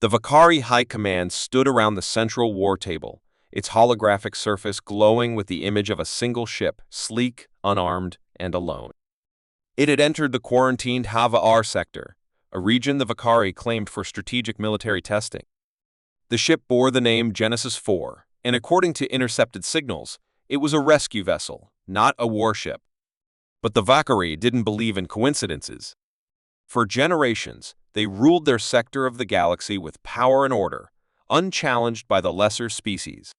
The Vakari High Command stood around the central war table, its holographic surface glowing with the image of a single ship, sleek, unarmed, and alone. It had entered the quarantined HFY sector, a region the Vakari claimed for strategic military testing. The ship bore the name Genesis 4, and according to intercepted signals, it was a rescue vessel, not a warship. But the Vakari didn't believe in coincidences. For generations, they ruled their sector of the galaxy with power and order, unchallenged by the lesser species.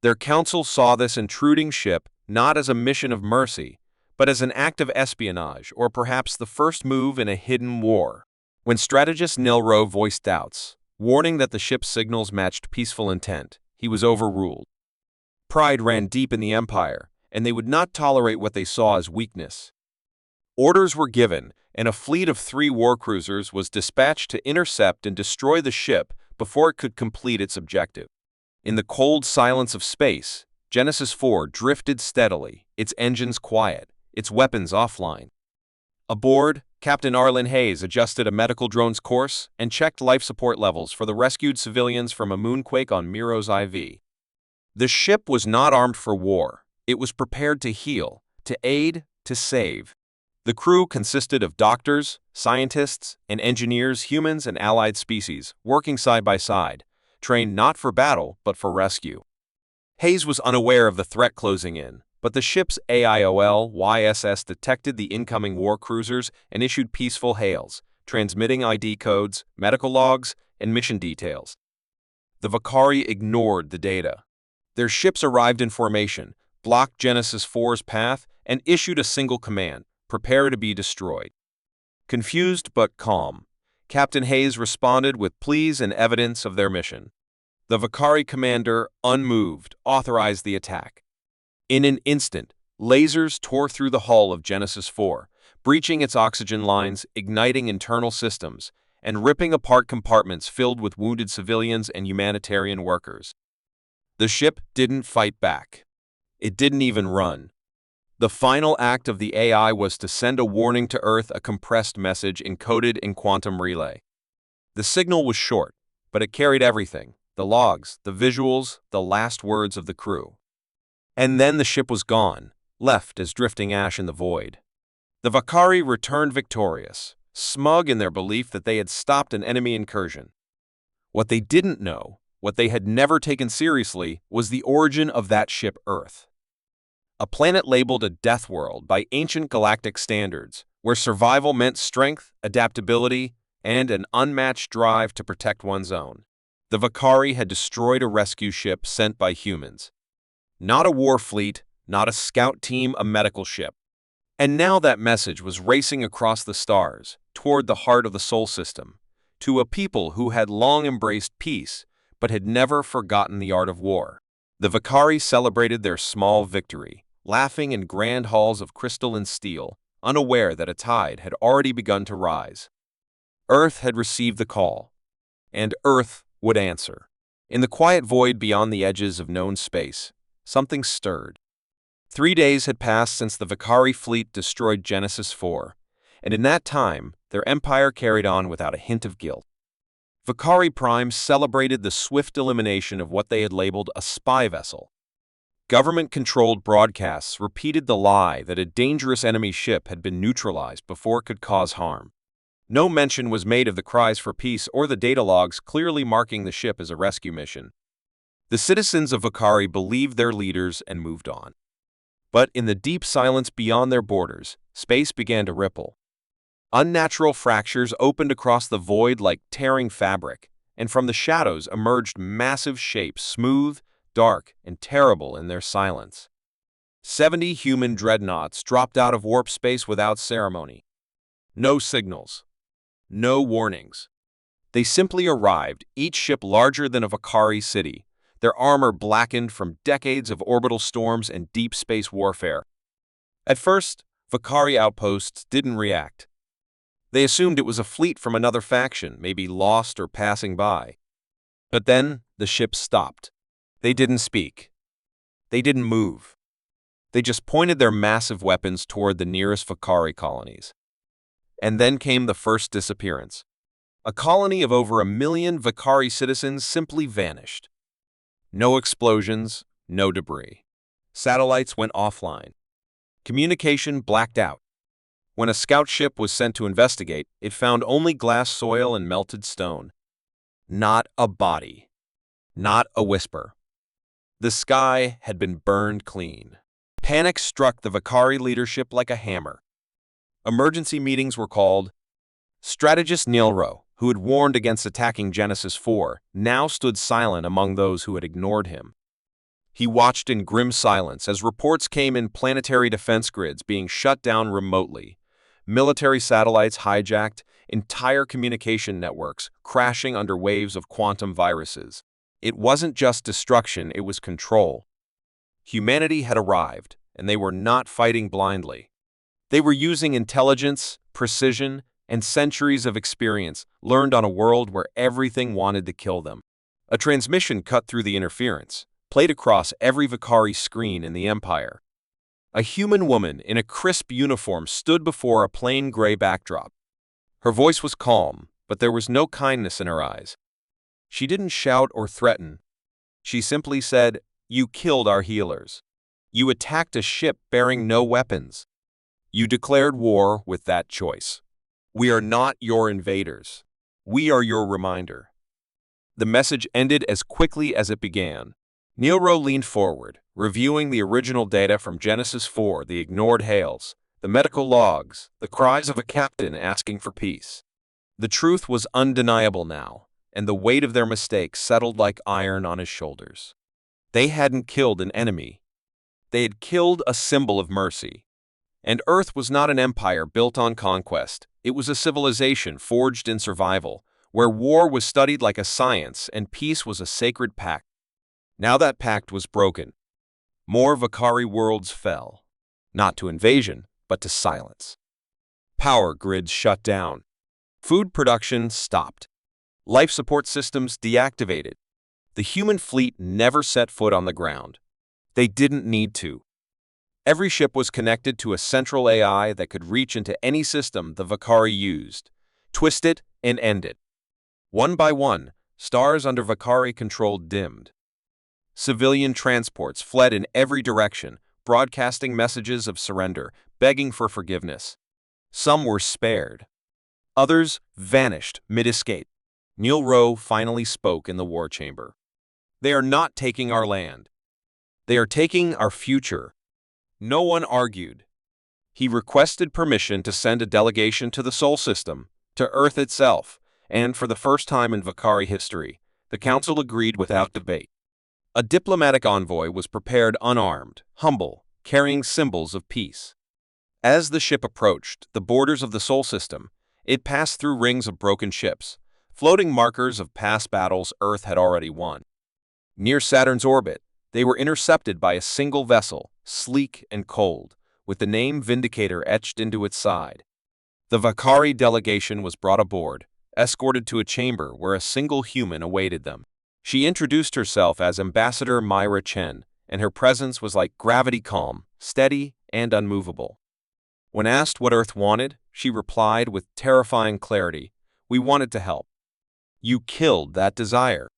Their council saw this intruding ship not as a mission of mercy, but as an act of espionage or perhaps the first move in a hidden war. When strategist Nilro voiced doubts, warning that the ship's signals matched peaceful intent, he was overruled. Pride ran deep in the Empire, and they would not tolerate what they saw as weakness. Orders were given, and a fleet of 3 war cruisers was dispatched to intercept and destroy the ship before it could complete its objective. In the cold silence of space, Genesis 4 drifted steadily, its engines quiet, its weapons offline. Aboard, Captain Arlen Hayes adjusted a medical drone's course and checked life support levels for the rescued civilians from a moonquake on Miro's IV. The ship was not armed for war. It was prepared to heal, to aid, to save. The crew consisted of doctors, scientists, and engineers, humans and allied species, working side by side, trained not for battle but for rescue. Hayes was unaware of the threat closing in, but the ship's AIOL-YSS detected the incoming war cruisers and issued peaceful hails, transmitting ID codes, medical logs, and mission details. The Vakari ignored the data. Their ships arrived in formation, blocked Genesis 4's path, and issued a single command: prepare to be destroyed. Confused but calm, Captain Hayes responded with pleas and evidence of their mission. The Vakari commander, unmoved, authorized the attack. In an instant, lasers tore through the hull of Genesis 4, breaching its oxygen lines, igniting internal systems, and ripping apart compartments filled with wounded civilians and humanitarian workers. The ship didn't fight back. It didn't even run. The final act of the AI was to send a warning to Earth, a compressed message encoded in quantum relay. The signal was short, but it carried everything: the logs, the visuals, the last words of the crew. And then the ship was gone, left as drifting ash in the void. The Vakari returned victorious, smug in their belief that they had stopped an enemy incursion. What they didn't know, what they had never taken seriously, was the origin of that ship Earth. A planet labeled a Deathworld by ancient galactic standards, where survival meant strength, adaptability, and an unmatched drive to protect one's own. The Vakari had destroyed a rescue ship sent by humans. Not a war fleet, not a scout team, a medical ship. And now that message was racing across the stars, toward the heart of the Sol system, to a people who had long embraced peace, but had never forgotten the art of war. The Vakari celebrated their small victory, laughing in grand halls of crystal and steel, unaware that a tide had already begun to rise. Earth had received the call, and Earth would answer. In the quiet void beyond the edges of known space, something stirred. 3 days had passed since the Vakari fleet destroyed Genesis 4, and in that time, their empire carried on without a hint of guilt. Vakari Prime celebrated the swift elimination of what they had labeled a spy vessel. Government-controlled broadcasts repeated the lie that a dangerous enemy ship had been neutralized before it could cause harm. No mention was made of the cries for peace or the data logs clearly marking the ship as a rescue mission. The citizens of Vakari believed their leaders and moved on. But in the deep silence beyond their borders, space began to ripple. Unnatural fractures opened across the void like tearing fabric, and from the shadows emerged massive shapes, smooth, dark, and terrible in their silence. 70 human dreadnoughts dropped out of warp space without ceremony. No signals. No warnings. They simply arrived, each ship larger than a Vakari city, their armor blackened from decades of orbital storms and deep space warfare. At first, Vakari outposts didn't react. They assumed it was a fleet from another faction, maybe lost or passing by. But then, the ships stopped. They didn't speak. They didn't move. They just pointed their massive weapons toward the nearest Vakari colonies. And then came the first disappearance. A colony of over 1 million Vakari citizens simply vanished. No explosions, no debris. Satellites went offline. Communication blacked out. When a scout ship was sent to investigate, it found only glass soil and melted stone. Not a body. Not a whisper. The sky had been burned clean. Panic struck the Vakari leadership like a hammer. Emergency meetings were called. Strategist Nilro, who had warned against attacking Genesis 4, now stood silent among those who had ignored him. He watched in grim silence as reports came in planetary defense grids being shut down remotely, military satellites hijacked, entire communication networks crashing under waves of quantum viruses. It wasn't just destruction, it was control. Humanity had arrived, and they were not fighting blindly. They were using intelligence, precision, and centuries of experience learned on a world where everything wanted to kill them. A transmission cut through the interference, played across every Vakari screen in the Empire. A human woman in a crisp uniform stood before a plain gray backdrop. Her voice was calm, but there was no kindness in her eyes. She didn't shout or threaten. She simply said, "You killed our healers. You attacked a ship bearing no weapons. You declared war with that choice. We are not your invaders. We are your reminder." The message ended as quickly as it began. Nilro leaned forward, reviewing the original data from Genesis 4, the ignored hails, the medical logs, the cries of a captain asking for peace. The truth was undeniable now, and the weight of their mistake settled like iron on his shoulders. They hadn't killed an enemy. They had killed a symbol of mercy. And Earth was not an empire built on conquest. It was a civilization forged in survival, where war was studied like a science and peace was a sacred pact. Now that pact was broken. More Vakari worlds fell, not to invasion, but to silence. Power grids shut down. Food production stopped. Life support systems deactivated. The human fleet never set foot on the ground. They didn't need to. Every ship was connected to a central AI that could reach into any system the Vakari used, twist it, and end it. One by one, stars under Vakari control dimmed. Civilian transports fled in every direction, broadcasting messages of surrender, begging for forgiveness. Some were spared. Others vanished mid-escape. Nilro finally spoke in the war chamber. "They are not taking our land. They are taking our future." No one argued. He requested permission to send a delegation to the Sol system, to Earth itself, and for the first time in Vakari history, the Council agreed without debate. A diplomatic envoy was prepared unarmed, humble, carrying symbols of peace. As the ship approached the borders of the Sol system, it passed through rings of broken ships, floating markers of past battles Earth had already won. Near Saturn's orbit, they were intercepted by a single vessel, sleek and cold, with the name Vindicator etched into its side. The Vakari delegation was brought aboard, escorted to a chamber where a single human awaited them. She introduced herself as Ambassador Myra Chen, and her presence was like gravity calm, steady, and unmovable. When asked what Earth wanted, she replied with terrifying clarity, "We wanted to help. You killed that desire.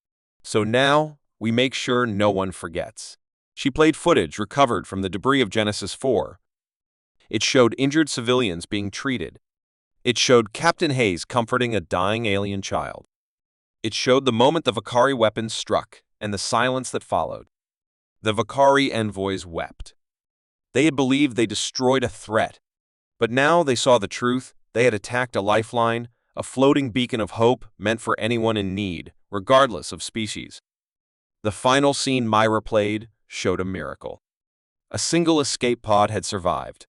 So now, we make sure no one forgets." She played footage recovered from the debris of Genesis 4. It showed injured civilians being treated. It showed Captain Hayes comforting a dying alien child. It showed the moment the Vakari weapons struck and the silence that followed. The Vakari envoys wept. They had believed they destroyed a threat, but now they saw the truth. They had attacked a lifeline, a floating beacon of hope meant for anyone in need, regardless of species. The final scene Myra played showed a miracle. A single escape pod had survived.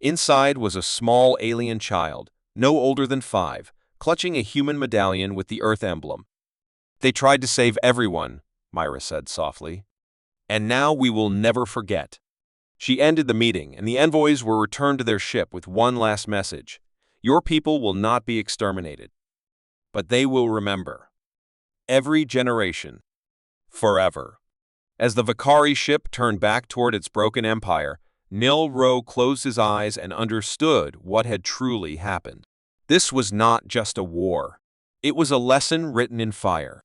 Inside was a small alien child, no older than 5, clutching a human medallion with the Earth emblem. "They tried to save everyone," Myra said softly. "And now we will never forget." She ended the meeting, and the envoys were returned to their ship with one last message. "Your people will not be exterminated, but they will remember. Every generation. Forever." As the Vakari ship turned back toward its broken empire, Nilro closed his eyes and understood what had truly happened. This was not just a war. It was a lesson written in fire.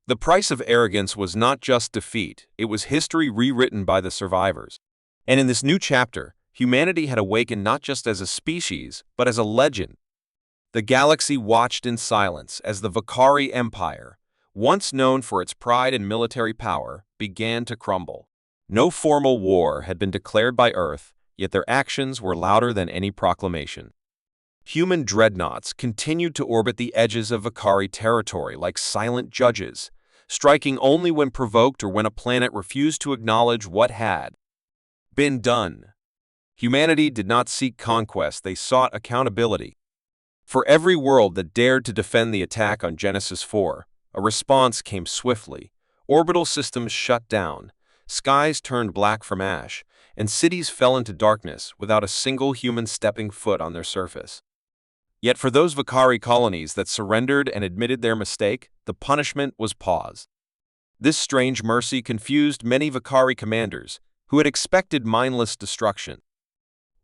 The price of arrogance was not just defeat, it was history rewritten by the survivors. And in this new chapter, humanity had awakened not just as a species, but as a legend. The galaxy watched in silence as the Vakari Empire, once known for its pride and military power, began to crumble. No formal war had been declared by Earth, yet their actions were louder than any proclamation. Human dreadnoughts continued to orbit the edges of Vakari territory like silent judges, striking only when provoked or when a planet refused to acknowledge what had been done. Humanity did not seek conquest, they sought accountability. For every world that dared to defend the attack on Genesis 4, a response came swiftly. Orbital systems shut down, skies turned black from ash, and cities fell into darkness without a single human stepping foot on their surface. Yet for those Vakari colonies that surrendered and admitted their mistake, the punishment was pause. This strange mercy confused many Vakari commanders who had expected mindless destruction.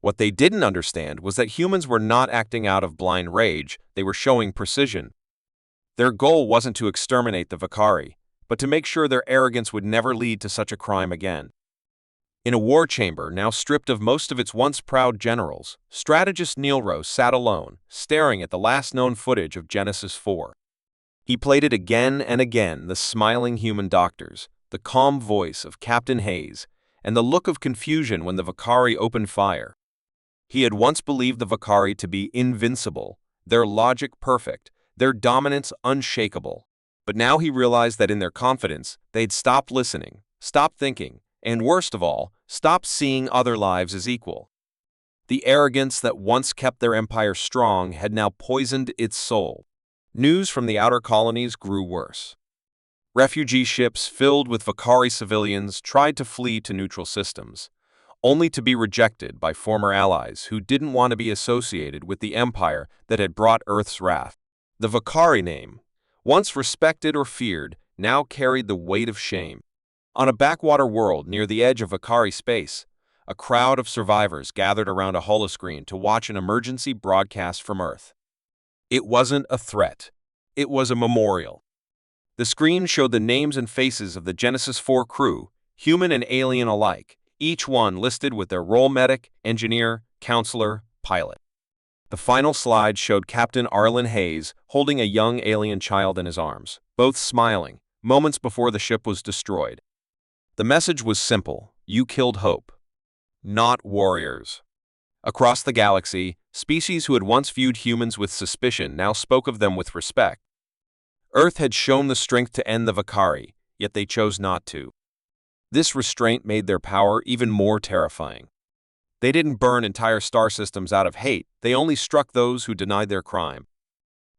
What they didn't understand was that humans were not acting out of blind rage, they were showing precision. Their goal wasn't to exterminate the Vakari, but to make sure their arrogance would never lead to such a crime again. In a war chamber, now stripped of most of its once proud generals, strategist Neilro sat alone, staring at the last known footage of Genesis 4. He played it again and again, the smiling human doctors, the calm voice of Captain Hayes, and the look of confusion when the Vakari opened fire. He had once believed the Vakari to be invincible, their logic perfect, their dominance unshakable. But now he realized that in their confidence, they'd stopped listening, stopped thinking, and worst of all, stopped seeing other lives as equal. The arrogance that once kept their empire strong had now poisoned its soul. News from the outer colonies grew worse. Refugee ships filled with Vakari civilians tried to flee to neutral systems, only to be rejected by former allies who didn't want to be associated with the empire that had brought Earth's wrath. The Vakari name, once respected or feared, now carried the weight of shame. On a backwater world near the edge of Vakari space, a crowd of survivors gathered around a holoscreen to watch an emergency broadcast from Earth. It wasn't a threat. It was a memorial. The screen showed the names and faces of the Genesis 4 crew, human and alien alike, each one listed with their role: medic, engineer, counselor, pilot. The final slide showed Captain Arlen Hayes holding a young alien child in his arms, both smiling, moments before the ship was destroyed. The message was simple: you killed hope, not warriors. Across the galaxy, species who had once viewed humans with suspicion now spoke of them with respect. Earth had shown the strength to end the Vakari, yet they chose not to. This restraint made their power even more terrifying. They didn't burn entire star systems out of hate, they only struck those who denied their crime.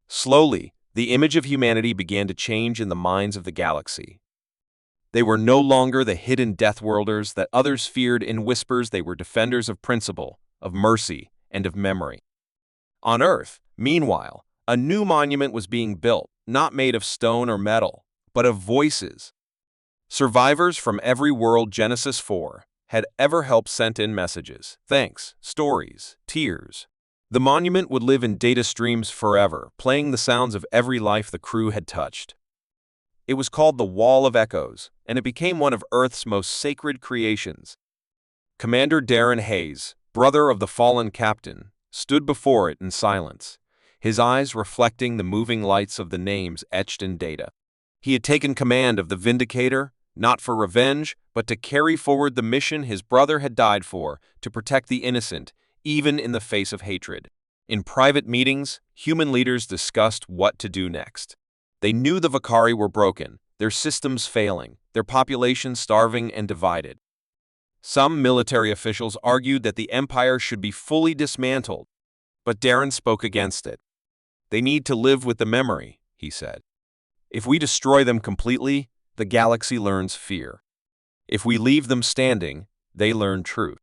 Slowly, the image of humanity began to change in the minds of the galaxy. They were no longer the hidden Deathworlders that others feared. In whispers, they were defenders of principle, of mercy, and of memory. On Earth, meanwhile, a new monument was being built, not made of stone or metal, but of voices. Survivors from every world Genesis 4 had ever helped sent in messages, thanks, stories, tears. The monument would live in data streams forever, playing the sounds of every life the crew had touched. It was called the Wall of Echoes, and it became one of Earth's most sacred creations. Commander Darren Hayes, brother of the fallen captain, stood before it in silence, his eyes reflecting the moving lights of the names etched in data. He had taken command of the Vindicator, not for revenge, but to carry forward the mission his brother had died for, to protect the innocent, even in the face of hatred. In private meetings, human leaders discussed what to do next. They knew the Vakari were broken, their systems failing, their population starving and divided. Some military officials argued that the empire should be fully dismantled, but Darren spoke against it. They need to live with the memory, he said. If we destroy them completely, the galaxy learns fear. If we leave them standing, they learn truth.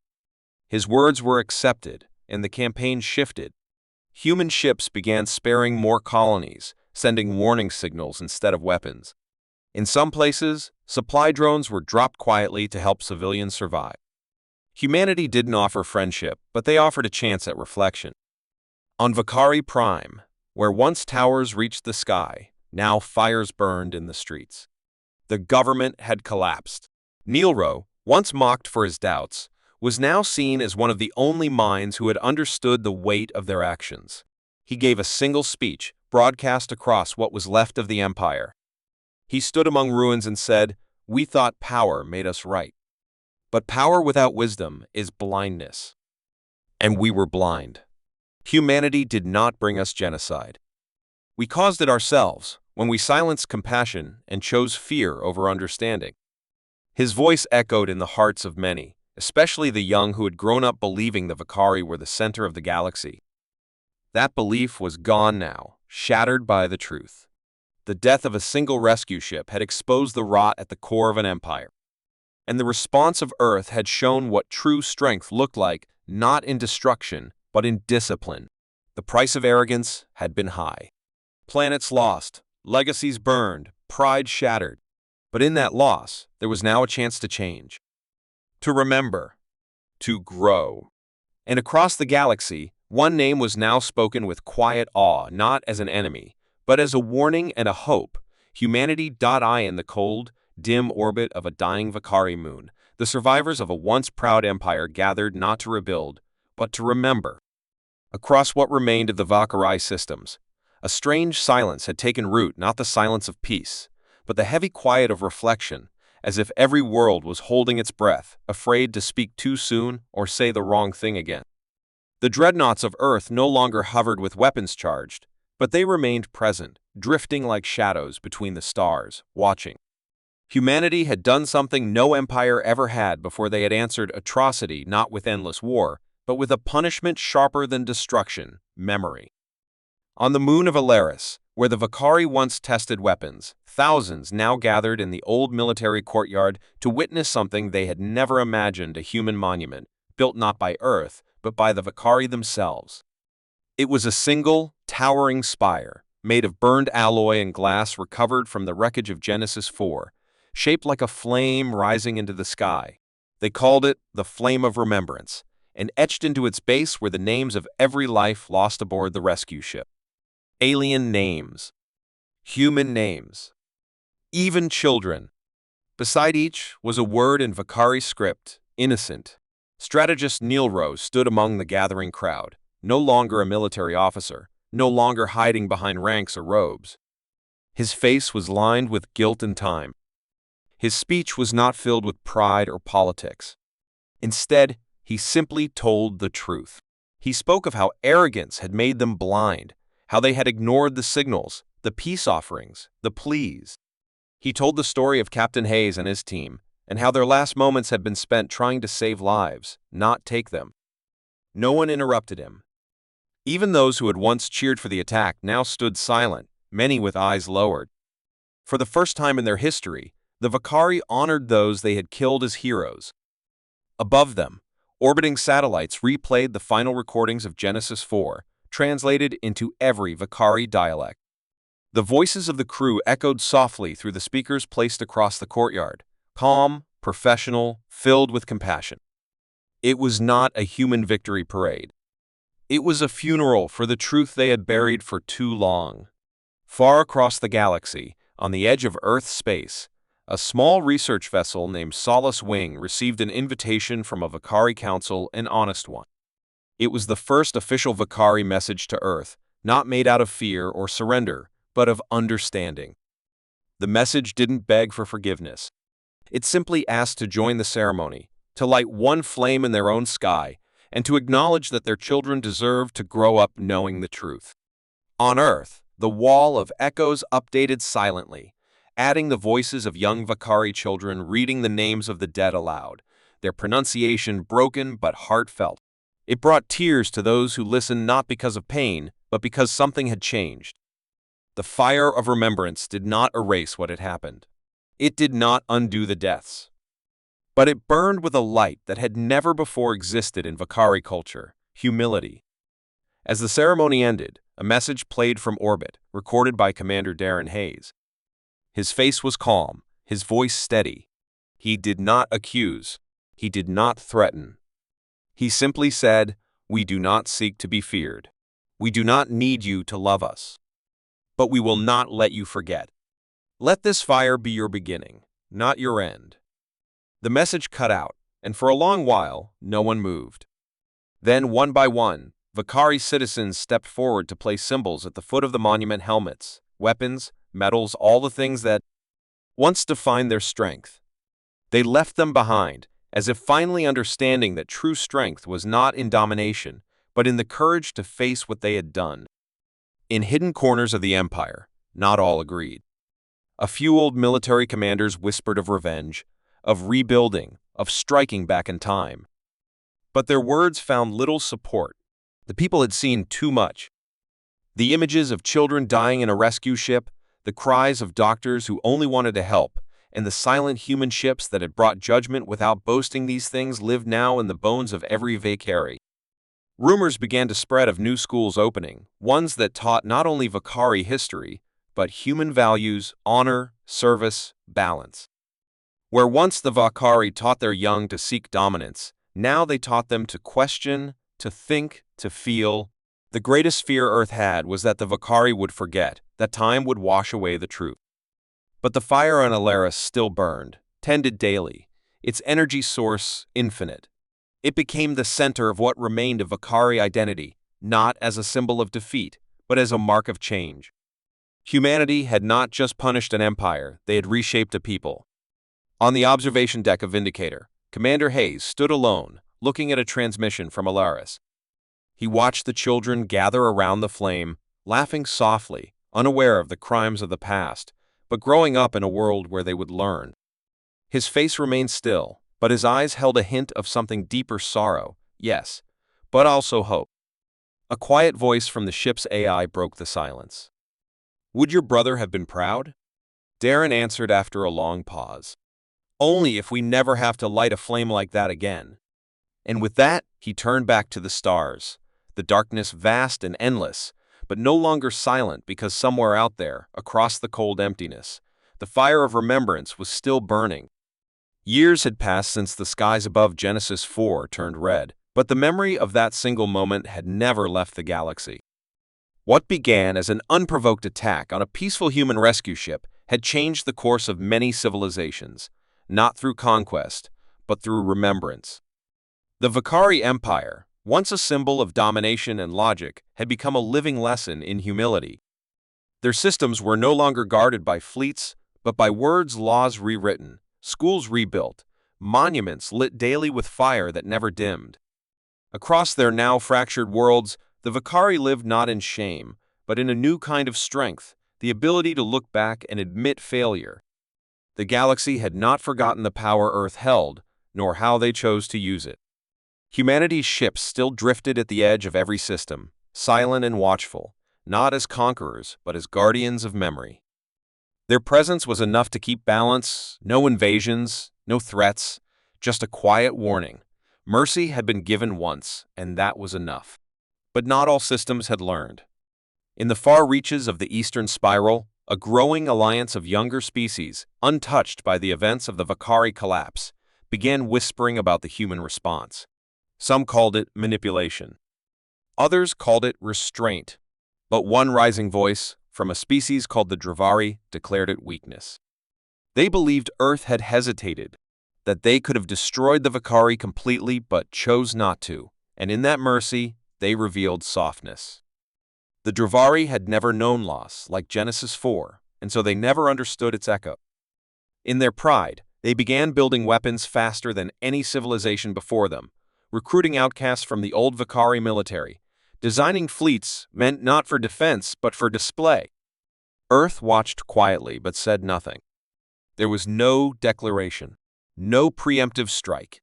His words were accepted, and the campaign shifted. Human ships began sparing more colonies, sending warning signals instead of weapons. In some places, supply drones were dropped quietly to help civilians survive. Humanity didn't offer friendship, but they offered a chance at reflection. On Vakari Prime, Where once towers reached the sky, now fires burned in the streets. The government had collapsed. Neilro, once mocked for his doubts, was now seen as one of the only minds who had understood the weight of their actions. He gave a single speech, broadcast across what was left of the empire. He stood among ruins and said, "We thought power made us right. But power without wisdom is blindness." And we were blind. Humanity did not bring us genocide. We caused it ourselves when we silenced compassion and chose fear over understanding. His voice echoed in the hearts of many, especially the young who had grown up believing the Vakari were the center of the galaxy. That belief was gone now, shattered by the truth. The death of a single rescue ship had exposed the rot at the core of an empire. And the response of Earth had shown what true strength looked like, not in destruction, but in discipline. The price of arrogance had been high. Planets lost, legacies burned, pride shattered. But in that loss, there was now a chance to change. To remember. To grow. And across the galaxy, one name was now spoken with quiet awe, not as an enemy, but as a warning and a hope. Humanity. In the cold, dim orbit of a dying Vakari moon, the survivors of a once proud empire gathered not to rebuild, but to remember. Across what remained of the Vakari systems, a strange silence had taken root, not the silence of peace, but the heavy quiet of reflection, as if every world was holding its breath, afraid to speak too soon or say the wrong thing again. The dreadnoughts of Earth no longer hovered with weapons charged, but they remained present, drifting like shadows between the stars, watching. Humanity had done something no empire ever had before. They had answered atrocity not with endless war, but with a punishment sharper than destruction, memory. On the moon of Alaris, where the Vakari once tested weapons, thousands now gathered in the old military courtyard to witness something they had never imagined: a human monument, built not by Earth, but by the Vakari themselves. It was a single, towering spire, made of burned alloy and glass recovered from the wreckage of Genesis 4, shaped like a flame rising into the sky. They called it the Flame of Remembrance, and etched into its base were the names of every life lost aboard the rescue ship. Alien names. Human names. Even children. Beside each was a word in Vakari script: innocent. Strategist Neilro stood among the gathering crowd, no longer a military officer, no longer hiding behind ranks or robes. His face was lined with guilt and time. His speech was not filled with pride or politics. Instead, he simply told the truth. He spoke of how arrogance had made them blind, how they had ignored the signals, the peace offerings, the pleas. He told the story of Captain Hayes and his team, and how their last moments had been spent trying to save lives, not take them. No one interrupted him. Even those who had once cheered for the attack now stood silent, many with eyes lowered. For the first time in their history, the Vakari honored those they had killed as heroes. Above them, orbiting satellites replayed the final recordings of Genesis 4, translated into every Vakari dialect. The voices of the crew echoed softly through the speakers placed across the courtyard, calm, professional, filled with compassion. It was not a human victory parade. It was a funeral for the truth they had buried for too long. Far across the galaxy, on the edge of Earth's space, a small research vessel named Solace Wing received an invitation from a Vakari council, an honest one. It was the first official Vakari message to Earth, not made out of fear or surrender, but of understanding. The message didn't beg for forgiveness. It simply asked to join the ceremony, to light one flame in their own sky, and to acknowledge that their children deserved to grow up knowing the truth. On Earth, the wall of echoes updated silently, adding the voices of young Vakari children reading the names of the dead aloud, their pronunciation broken but heartfelt. It brought tears to those who listened, not because of pain, but because something had changed. The fire of remembrance did not erase what had happened. It did not undo the deaths. But it burned with a light that had never before existed in Vakari culture: humility. As the ceremony ended, a message played from orbit, recorded by Commander Darren Hayes. His face was calm, his voice steady. He did not accuse. He did not threaten. He simply said, "We do not seek to be feared. We do not need you to love us, but we will not let you forget. Let this fire be your beginning, not your end." The message cut out, and for a long while, no one moved. Then, one by one, Vakari citizens stepped forward to place symbols at the foot of the monument: helmets, weapons, medals, all the things that once defined their strength. They left them behind, as if finally understanding that true strength was not in domination, but in the courage to face what they had done. In hidden corners of the empire, not all agreed. A few old military commanders whispered of revenge, of rebuilding, of striking back in time. But their words found little support. The people had seen too much. The images of children dying in a rescue ship, the cries of doctors who only wanted to help, and the silent human ships that had brought judgment without boasting, these things lived now in the bones of every Vakari. Rumors began to spread of new schools opening, ones that taught not only Vakari history, but human values, honor, service, balance. Where once the Vakari taught their young to seek dominance, now they taught them to question, to think, to feel. The greatest fear Earth had was that the Vakari would forget, that time would wash away the truth. But the fire on Alaris still burned, tended daily, its energy source infinite. It became the center of what remained of Vakari identity, not as a symbol of defeat, but as a mark of change. Humanity had not just punished an empire, they had reshaped a people. On the observation deck of Vindicator, Commander Hayes stood alone, looking at a transmission from Alaris. He watched the children gather around the flame, laughing softly, unaware of the crimes of the past, but growing up in a world where they would learn. His face remained still, but his eyes held a hint of something deeper: sorrow, yes, but also hope. A quiet voice from the ship's AI broke the silence. "Would your brother have been proud?" Darren answered after a long pause. "Only if we never have to light a flame like that again." And with that, he turned back to the stars, the darkness vast and endless, but no longer silent, because somewhere out there, across the cold emptiness, the fire of remembrance was still burning. Years had passed since the skies above Genesis 4 turned red, but the memory of that single moment had never left the galaxy. What began as an unprovoked attack on a peaceful human rescue ship had changed the course of many civilizations, not through conquest, but through remembrance. The Vakari Empire, once a symbol of domination and logic, had become a living lesson in humility. Their systems were no longer guarded by fleets, but by words, laws rewritten, schools rebuilt, monuments lit daily with fire that never dimmed. Across their now fractured worlds, the Vakari lived not in shame, but in a new kind of strength, the ability to look back and admit failure. The galaxy had not forgotten the power Earth held, nor how they chose to use it. Humanity's ships still drifted at the edge of every system, silent and watchful, not as conquerors, but as guardians of memory. Their presence was enough to keep balance: no invasions, no threats, just a quiet warning. Mercy had been given once, and that was enough. But not all systems had learned. In the far reaches of the Eastern Spiral, a growing alliance of younger species, untouched by the events of the Vakari collapse, began whispering about the human response. Some called it manipulation. Others called it restraint. But one rising voice, from a species called the Dravari, declared it weakness. They believed Earth had hesitated, that they could have destroyed the Vakari completely but chose not to, and in that mercy, they revealed softness. The Dravari had never known loss, like Genesis 4, and so they never understood its echo. In their pride, they began building weapons faster than any civilization before them, recruiting outcasts from the old Vakari military, designing fleets meant not for defense but for display. Earth watched quietly but said nothing. There was no declaration, no preemptive strike,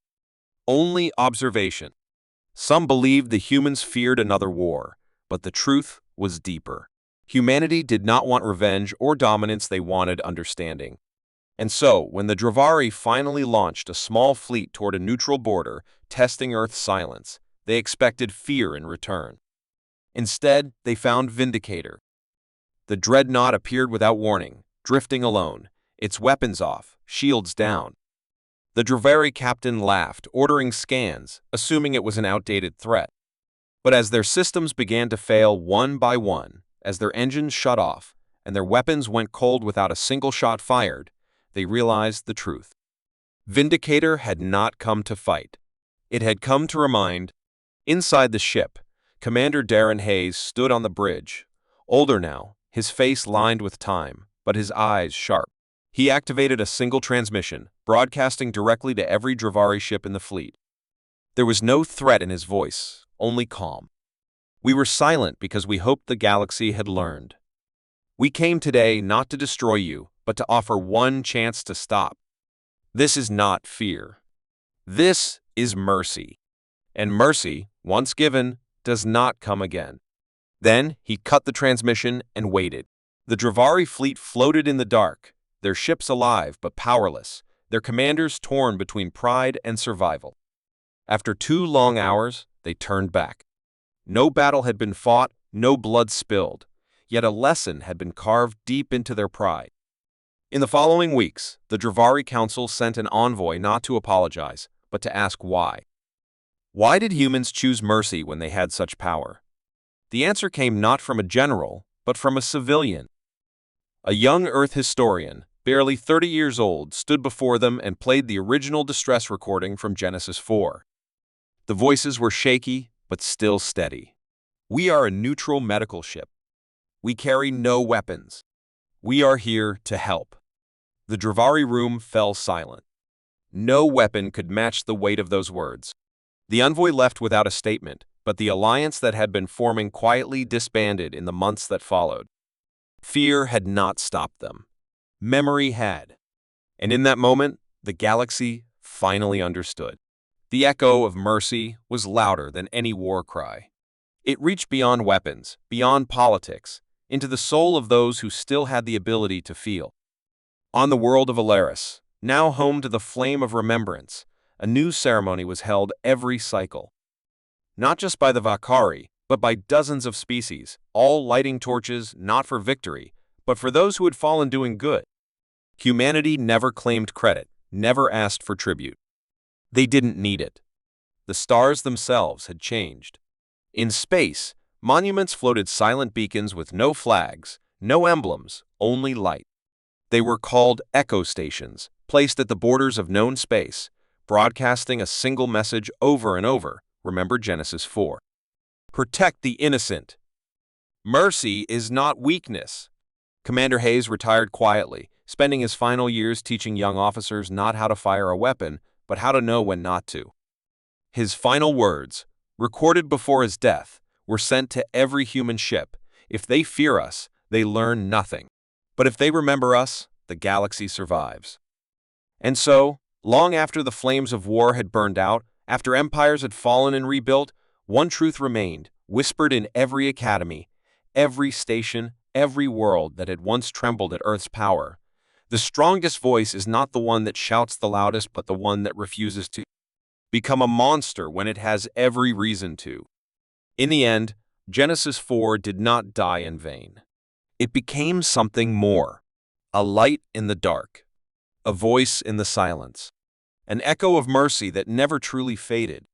only observation. Some believed the humans feared another war, but the truth was deeper. Humanity did not want revenge or dominance, they wanted understanding. And so, when the Dravari finally launched a small fleet toward a neutral border, testing Earth's silence, they expected fear in return. Instead, they found Vindicator. The dreadnought appeared without warning, drifting alone, its weapons off, shields down. The Dravari captain laughed, ordering scans, assuming it was an outdated threat. But as their systems began to fail one by one, as their engines shut off, and their weapons went cold without a single shot fired, they realized the truth. Vindicator had not come to fight. It had come to remind. Inside the ship, Commander Darren Hayes stood on the bridge, older now, his face lined with time, but his eyes sharp. He activated a single transmission, broadcasting directly to every Dravari ship in the fleet. There was no threat in his voice, only calm. We were silent because we hoped the galaxy had learned. We came today not to destroy you, but to offer one chance to stop. This is not fear. This is mercy. And mercy, once given, does not come again. Then he cut the transmission and waited. The Dravari fleet floated in the dark, their ships alive but powerless, their commanders torn between pride and survival. After 2 long hours, they turned back. No battle had been fought, no blood spilled, yet a lesson had been carved deep into their pride. In the following weeks, the Dravari Council sent an envoy not to apologize, but to ask why. Why did humans choose mercy when they had such power? The answer came not from a general, but from a civilian. A young Earth historian, barely 30 years old, stood before them and played the original distress recording from Genesis 4. The voices were shaky, but still steady. We are a neutral medical ship. We carry no weapons. We are here to help. The Dravari room fell silent. No weapon could match the weight of those words. The envoy left without a statement, but the alliance that had been forming quietly disbanded in the months that followed. Fear had not stopped them. Memory had. And in that moment, the galaxy finally understood. The echo of mercy was louder than any war cry. It reached beyond weapons, beyond politics, into the soul of those who still had the ability to feel. On the world of Alaris, now home to the flame of remembrance, a new ceremony was held every cycle. Not just by the Vakari, but by dozens of species, all lighting torches not for victory, but for those who had fallen doing good. Humanity never claimed credit, never asked for tribute. They didn't need it. The stars themselves had changed. In space, monuments floated silent beacons with no flags, no emblems, only light. They were called echo stations, placed at the borders of known space, broadcasting a single message over and over. Remember Genesis 4. Protect the innocent. Mercy is not weakness. Commander Hayes retired quietly, spending his final years teaching young officers not how to fire a weapon, but how to know when not to. His final words, recorded before his death, were sent to every human ship. If they fear us, they learn nothing. But if they remember us, the galaxy survives. And so, long after the flames of war had burned out, after empires had fallen and rebuilt, one truth remained, whispered in every academy, every station, every world that had once trembled at Earth's power. The strongest voice is not the one that shouts the loudest, but the one that refuses to become a monster when it has every reason to. In the end, Genesis 4 did not die in vain. It became something more, a light in the dark, a voice in the silence, an echo of mercy that never truly faded.